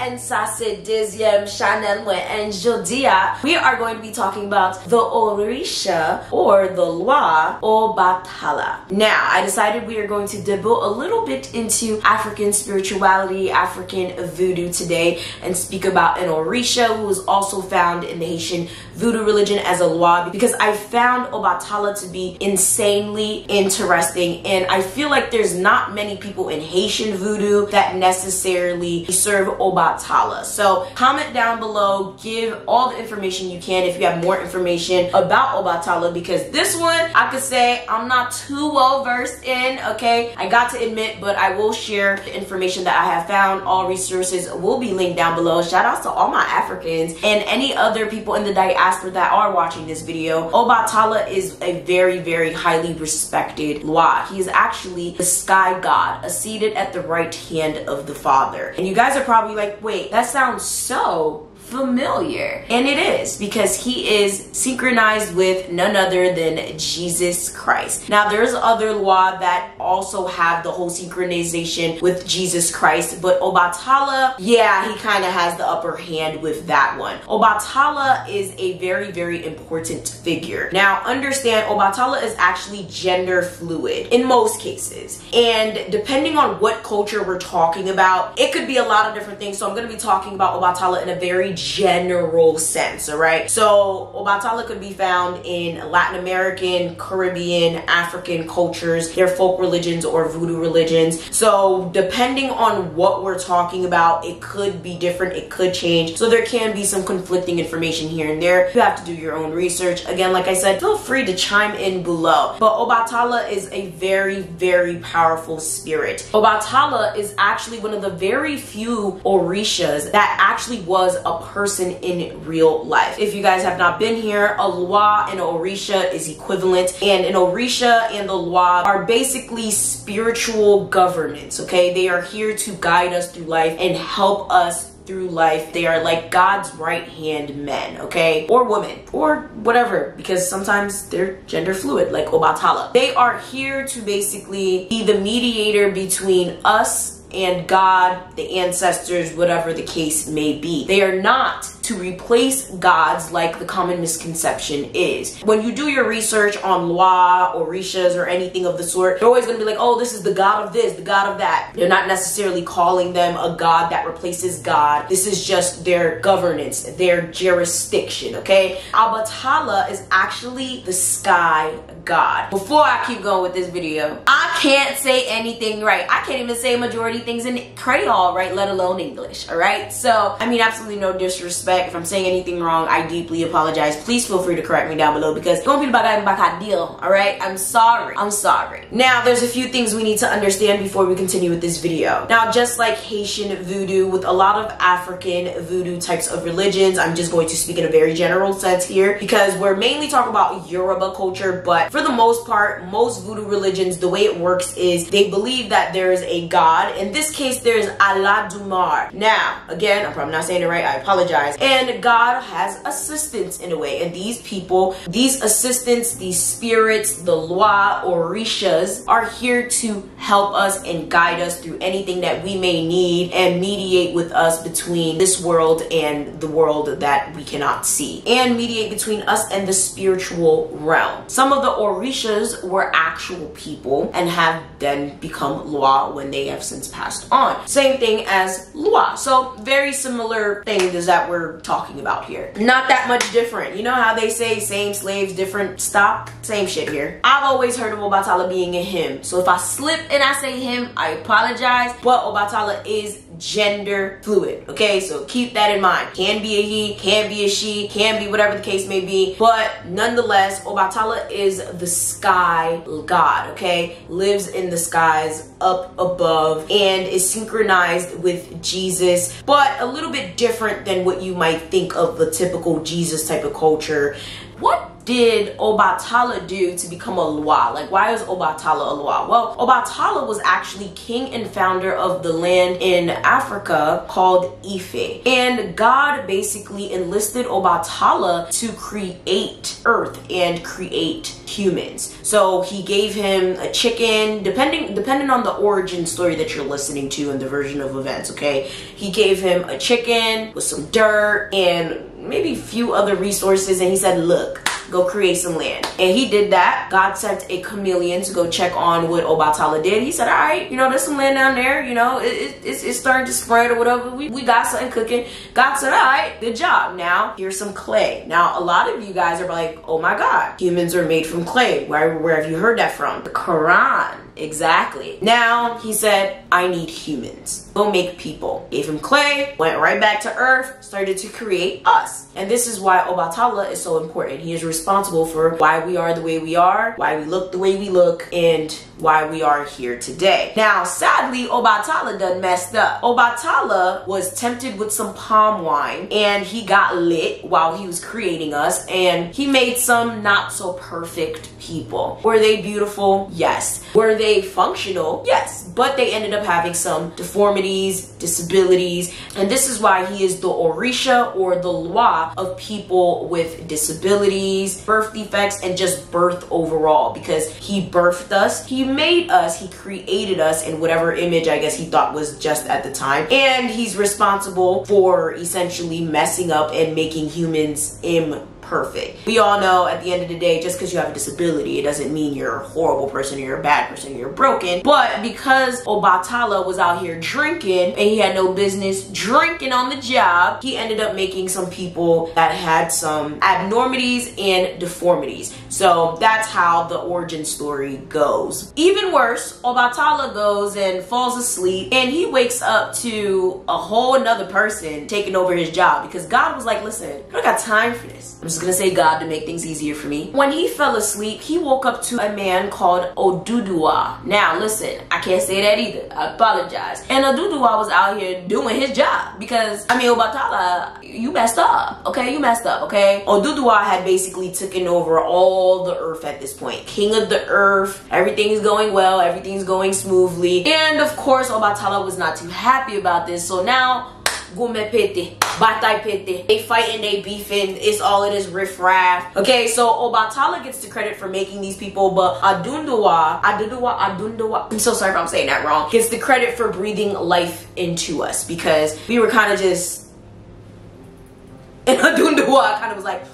and ça c'est deuxième channel moi and Jodia. We are going to be talking about the Orisha or the Loi Obatala. Now, I decided we are going to debut a little bit into African spirituality, African voodoo today, and speak about an Orisha who is also found in the Haitian voodoo religion as a Loi, because I found Obatala to be insanely interesting, and I feel like there's not many people in Haitian voodoo that necessarily serve Obatala. So comment down below, give all the information you can if you have more information about Obatala, because this one I could say I'm not too well versed in, okay? I got to admit, but I will share the information that I have found. All resources will be linked down below. Shout outs to all my Africans and any other people in the diaspora that are watching this video. Obatala is a very, very highly respected Loi. He is actually the sky god, seated at the right hand of the Father. And you guys are probably like, wait, that sounds so familiar. And it is, because he is synchronized with none other than Jesus Christ. Now, there's other Loi that also have the whole synchronization with Jesus Christ, but Obatala, yeah, he kind of has the upper hand with that one. Obatala is a very, very important figure. Now, understand, Obatala is actually gender fluid in most cases. And depending on what culture we're talking about, it could be a lot of different things. So I'm going to be talking about Obatala in a very general sense, all right? So Obatala could be found in Latin American, Caribbean, African cultures, their folk religions or voodoo religions. So depending on what we're talking about, it could be different, it could change. So there can be some conflicting information here and there. You have to do your own research. Again, like I said, feel free to chime in below. But Obatala is a very, very powerful spirit. Obatala is actually one of the very few Orishas that actually was a person in real life. If you guys have not been here, a Loi and an Orisha is equivalent, and an Orisha and the Loi are basically spiritual governance, okay? They are here to guide us through life and help us through life. They are like God's right hand men, okay? Or women, or whatever, because sometimes they're gender fluid, like Obatala. They are here to basically be the mediator between us and God, the ancestors, whatever the case may be. They are not to replace gods like the common misconception is. When you do your research on Loi, Orishas, or anything of the sort, they're always going to be like, oh, this is the god of this, the god of that. They're not necessarily calling them a god that replaces God. This is just their governance, their jurisdiction, okay? Obatala is actually the sky god. Before I keep going with this video, I can't say anything right. I can't even say majority things in Creole, right? Let alone English, all right? So, I mean, absolutely no disrespect. If I'm saying anything wrong, I deeply apologize. Please feel free to correct me down below, because don't be back deal, all right? I'm sorry. I'm sorry. Now, there's a few things we need to understand before we continue with this video. Now, just like Haitian voodoo, with a lot of African voodoo types of religions, I'm just going to speak in a very general sense here, because we're mainly talking about Yoruba culture, but for the most part, most voodoo religions, the way it works is they believe that there is a god. In this case, there's Alumni. Now, again, I'm probably not saying it right, I apologize. And God has assistants in a way, and these people, these assistants, these spirits, the Loi or Orishas, are here to help us and guide us through anything that we may need and mediate with us between this world and the world that we cannot see, and mediate between us and the spiritual realm. Some of the Orishas were actual people and have then become Loi when they have since passed on. Same thing as Loi. So very similar things that we're talking about here. Not that much different. You know how they say same slaves, different stock? Same shit here. I've always heard of Obatala being a him. So if I slip and I say him, I apologize. But Obatala is gender fluid, okay? So keep that in mind. Can be a he, can be a she, can be whatever the case may be, but nonetheless, Obatala is the sky god, okay? Lives in the skies up above and is synchronized with Jesus, but a little bit different than what you might think of the typical Jesus type of culture. What did Obatala do to become a Lwa? Like, why is Obatala a Lwa? Well, Obatala was actually king and founder of the land in Africa called Ife. And God basically enlisted Obatala to create Earth and create humans. So he gave him a chicken, depending on the origin story that you're listening to and the version of events, okay? He gave him a chicken with some dirt and maybe a few other resources, and he said, look, go create some land. And he did that. God sent a chameleon to go check on what Obatala did. He said, all right, you know, there's some land down there, you know, it's starting to spread or whatever. We got something cooking. God said, all right, good job. Now, here's some clay. Now, a lot of you guys are like, oh my God, humans are made from clay. Where have you heard that from? The Quran. Exactly. Now, he said, I need humans. Go make people. Gave him clay, went right back to earth, started to create us. And this is why Obatala is so important. He is responsible for why we are the way we are, why we look the way we look, and why we are here today. Now, sadly, Obatala done messed up. Obatala was tempted with some palm wine, and he got lit while he was creating us, and he made some not so perfect people. Were they beautiful? Yes. Were they functional? Yes. But they ended up having some deformities, disabilities, and this is why he is the Orisha or the Lwa of people with disabilities, birth defects, and just birth overall, because he birthed us, he made us, he created us in whatever image I guess he thought was just at the time, and he's responsible for essentially messing up and making humans imperfect. We all know at the end of the day, just because you have a disability, it doesn't mean you're a horrible person or you're a bad person or you're broken. But because Obatala was out here drinking and he had no business drinking on the job, he ended up making some people that had some abnormities and deformities. So that's how the origin story goes. Even worse, Obatala goes and falls asleep and he wakes up to a whole nother person taking over his job, because God was like, listen, I don't got time for this. I'm just gonna say God to make things easier for me. When he fell asleep, he woke up to a man called Oduduwa. Now listen, I can't say that either. I apologize. And Oduduwa was out here doing his job, because I mean, Obatala, you messed up, okay? You messed up, okay? Oduduwa had basically taken over all the earth at this point. King of the earth, everything's going well, everything's going smoothly. And of course, Obatala was not too happy about this. So now, they fighting, they beefing, it's all it is riffraff. Okay, so Obatala gets the credit for making these people, but Adunduwa, I'm so sorry if I'm saying that wrong, gets the credit for breathing life into us, because we were kind of just, and Adunduwa kind of was like,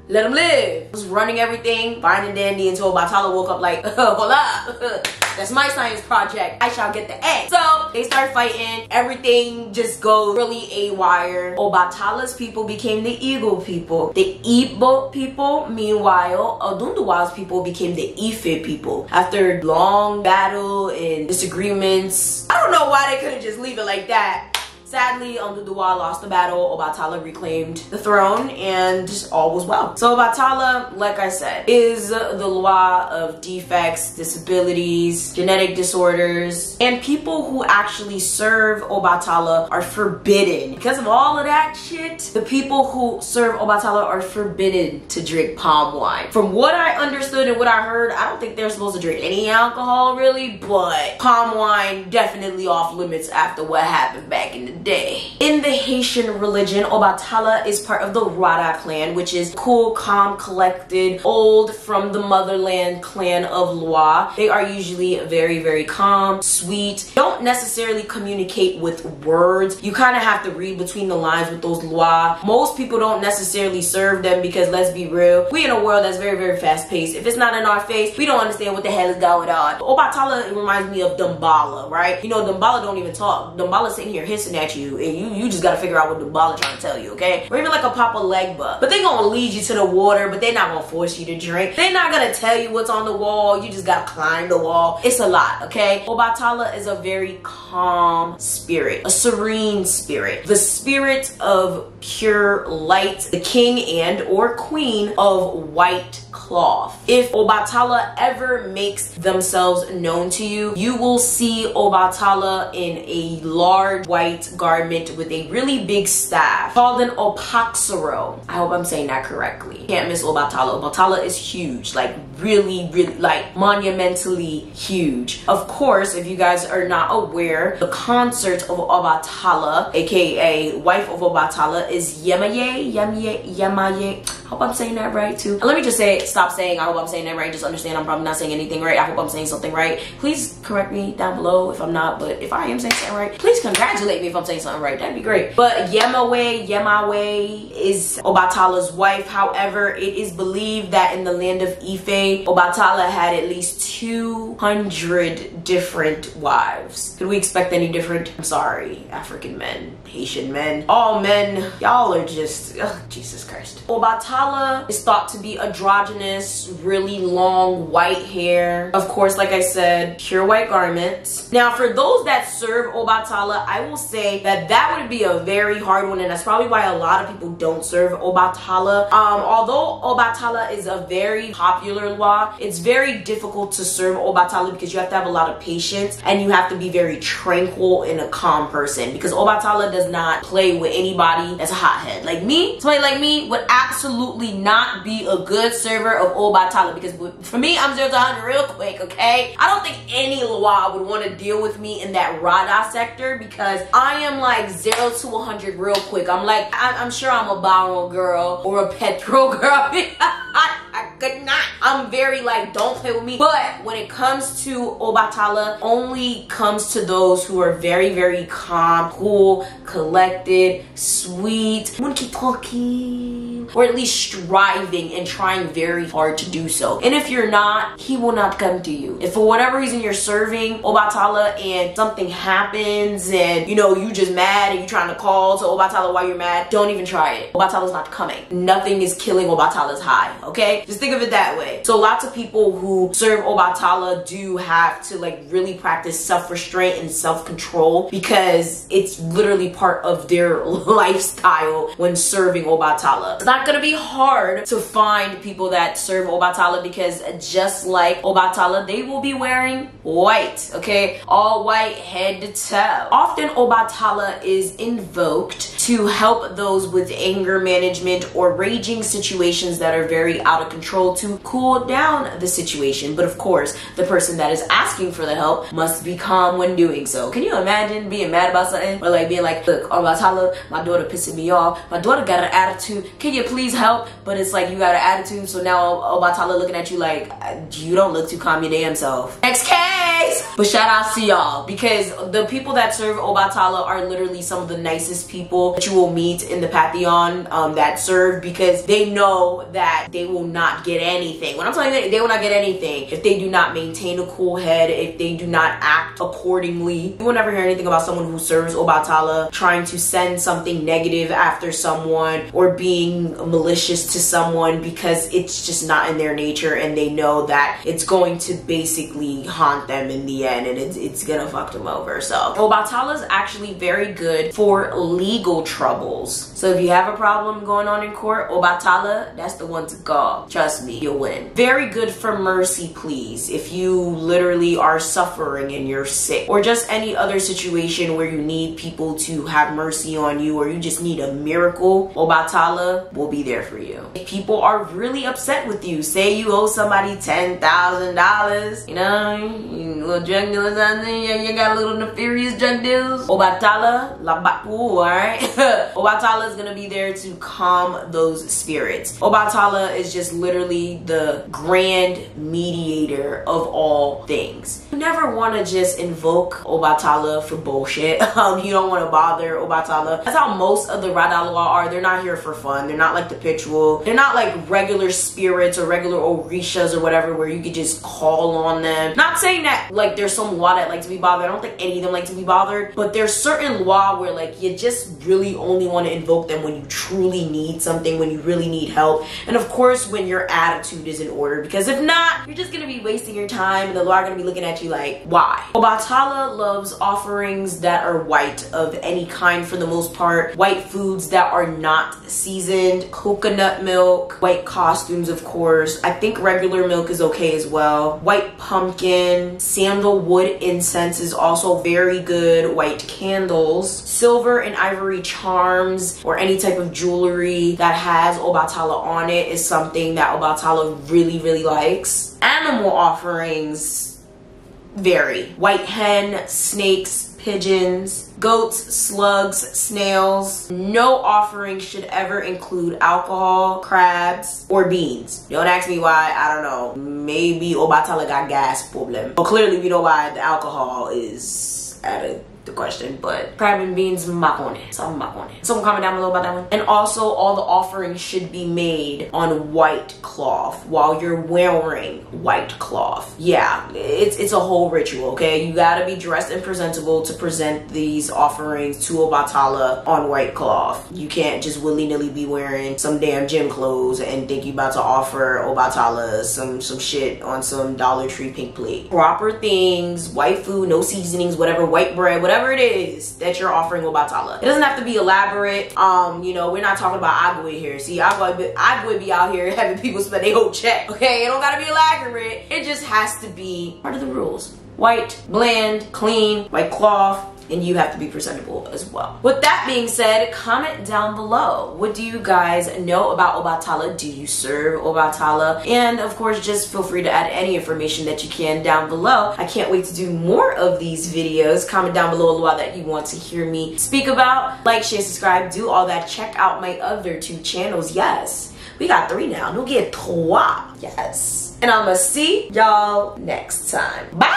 let him live. Was running everything, fine and dandy, until Obatala woke up like, hold up, that's my science project, I shall get the A. So they start fighting, everything just goes really haywire. Obatala's people became the Eagle people. The Igbo people, meanwhile, Odunduwa's people became the Ife people. After long battle and disagreements, I don't know why they couldn't just leave it like that. Sadly, Oduduwa lost the battle, Obatala reclaimed the throne, and all was well. So Obatala, like I said, is the Lwa of defects, disabilities, genetic disorders, and people who actually serve Obatala are forbidden. Because of all of that shit, the people who serve Obatala are forbidden to drink palm wine. From what I understood and what I heard, I don't think they're supposed to drink any alcohol really, but palm wine definitely off limits after what happened back in the day. In the Haitian religion, Obatala is part of the Rada clan, which is cool, calm, collected, old from the motherland clan of Lwa. They are usually very, very calm, sweet, don't necessarily communicate with words. You kind of have to read between the lines with those Lwa. Most people don't necessarily serve them because, let's be real, we in a world that's very, very fast paced. If it's not in our face, we don't understand what the hell is going on. Obatala reminds me of Dumbala, right? You know, Dumbala don't even talk. Dumbala sitting here hissing at you, and you just gotta figure out what Dumbala trying to tell you, okay? Or even like a Papa Legba. But they gonna lead you to the water, but they're not gonna force you to drink. They're not gonna tell you what's on the wall. You just gotta climb the wall. It's a lot, okay? Obatala is a very calm spirit, a serene spirit, the spirit of pure light, the king and or queen of white cloud. cloth. If Obatala ever makes themselves known to you, you will see Obatala in a large white garment with a really big staff called an opaxero. I hope I'm saying that correctly. Can't miss Obatala. Obatala is huge, like really, like monumentally huge. Of course, if you guys are not aware, the consort of Obatala, aka wife of Obatala, is Yemaye. Hope I'm saying that right too. And let me just stop saying I hope I'm saying that right. Just understand I'm probably not saying anything right. I hope I'm saying something right. Please correct me down below if I'm not, but if I am saying something right, please congratulate me if I'm saying something right. That'd be great. But Yemawe is Obatala's wife. However, it is believed that in the land of Ife, Obatala had at least 200 different wives. Could we expect any different? I'm sorry, African men, Haitian men, all men, y'all are just, ugh, Jesus Christ. Obatala is thought to be androgynous, really long white hair. Of course, like I said, pure white garments. Now, for those that serve Obatala, I will say that that would be a very hard one, and that's probably why a lot of people don't serve Obatala. Although Obatala is a very popular law, it's very difficult to serve Obatala because you have to have a lot of patience and you have to be very tranquil and a calm person, because Obatala does not play with anybody that's a hothead. Like me, somebody like me would absolutely not be a good server of Obatala, because for me, I'm 0 to 100 real quick, okay? I don't think any Loa would want to deal with me in that Rada sector, because I am like 0 to 100 real quick. I'm like, I'm sure I'm a Barrow girl or a Petro girl. I could not. I'm very like, don't play with me. But when it comes to Obatala, only comes to those who are very, very calm, cool, collected, sweet, or at least striving and trying very hard to do so. And if you're not, he will not come to you. If for whatever reason you're serving Obatala and something happens and you know you just mad and you're trying to call to Obatala while you're mad, don't even try it. Obatala's not coming. Nothing is killing Obatala's high, okay? Just think of it that way. So lots of people who serve Obatala do have to like really practice self-restraint and self-control, because it's literally part of their lifestyle when serving Obatala. It's not gonna be hard to find people that serve Obatala, because just like Obatala, they will be wearing white, okay? All white head to toe. Often Obatala is invoked to help those with anger management or raging situations that are very out of control, to cool down the situation. But of course, the person that is asking for the help must be calm when doing so. Can you imagine being mad about something, or like being like, look, Obatala, my daughter pissing me off, my daughter got an attitude, can you please help? But it's like you got an attitude, so now Obatala looking at you like, you don't look too calm your damn self. Next case! But shout outs to y'all, because the people that serve Obatala are literally some of the nicest people that you will meet in the Pantheon that serve, because they know that they will not get anything. When I'm telling you, they will not get anything if they do not maintain a cool head, if they do not act accordingly. You will never hear anything about someone who serves Obatala trying to send something negative after someone or being malicious to someone, because it's just not in their nature, and they know that it's going to basically haunt them in the end, and it's gonna fuck them over. So Obatala is actually very good for legal troubles. So if you have a problem going on in court, Obatala, that's the one to go. Trust me, you'll win. Very good for mercy pleas. If you literally are suffering and you're sick, or just any other situation where you need people to have mercy on you, or you just need a miracle, Obatala will be there for you. If people are really upset with you, say you owe somebody $10,000, you know, little drug dealers out there, you got a little nefarious drug deals, Obatala, alright? Obatala is gonna be there to calm those spirits. Obatala is just literally the grand mediator of all things. You never want to just invoke Obatala for bullshit. You don't want to bother Obatala. That's how most of the Radalawa are. They're not here for fun. They're not like the Pitual. They're not like regular spirits or regular Orishas or whatever where you could just call on them. Not saying that like there's some Lwa that like to be bothered. I don't think any of them like to be bothered, but there's certain Lwa where like you just really only want to invoke them when you truly need something, when you really need help, and of course when your attitude is in order, because if not, you're just gonna be wasting your time and the Lwa are gonna be looking at you like, why? Obatala loves offerings that are white of any kind for the most part, white foods that are not seasoned, almond, coconut milk, white costumes, of course. I think regular milk is okay as well. White pumpkin, sandalwood incense is also very good. White candles, silver and ivory charms, or any type of jewelry that has Obatala on it is something that Obatala really likes. Animal offerings vary. White hen, snakes, pigeons, goats, slugs, snails. No offering should ever include alcohol, crabs, or beans. Don't ask me why, I don't know. Maybe Obatala got gas problem. But clearly we know why the alcohol is out of the question, but crab and beans, makone. Someone comment down below about that one. And also, all the offerings should be made on white cloth while you're wearing white cloth. Yeah, it's a whole ritual, okay? You gotta be dressed and presentable to present these offerings to Obatala on white cloth. You can't just willy-nilly be wearing some damn gym clothes and think you about to offer Obatala some shit on some Dollar Tree pink plate. Proper things, white food, no seasonings, whatever, white bread, whatever it is that you're offering Obatala. It doesn't have to be elaborate. You know, we're not talking about agua here. See, agua be out here having people spend their whole check. Okay, it don't gotta be elaborate. It just has to be part of the rules. White, bland, clean, white cloth, and you have to be presentable as well. With that being said, comment down below. What do you guys know about Obatala? Do you serve Obatala? And of course, just feel free to add any information that you can down below. I can't wait to do more of these videos. Comment down below a lot that you want to hear me speak about. Like, share, subscribe, do all that. Check out my other 2 channels. Yes, we got 3 now. Nous get 3. Yes. And I'ma see y'all next time. Bye!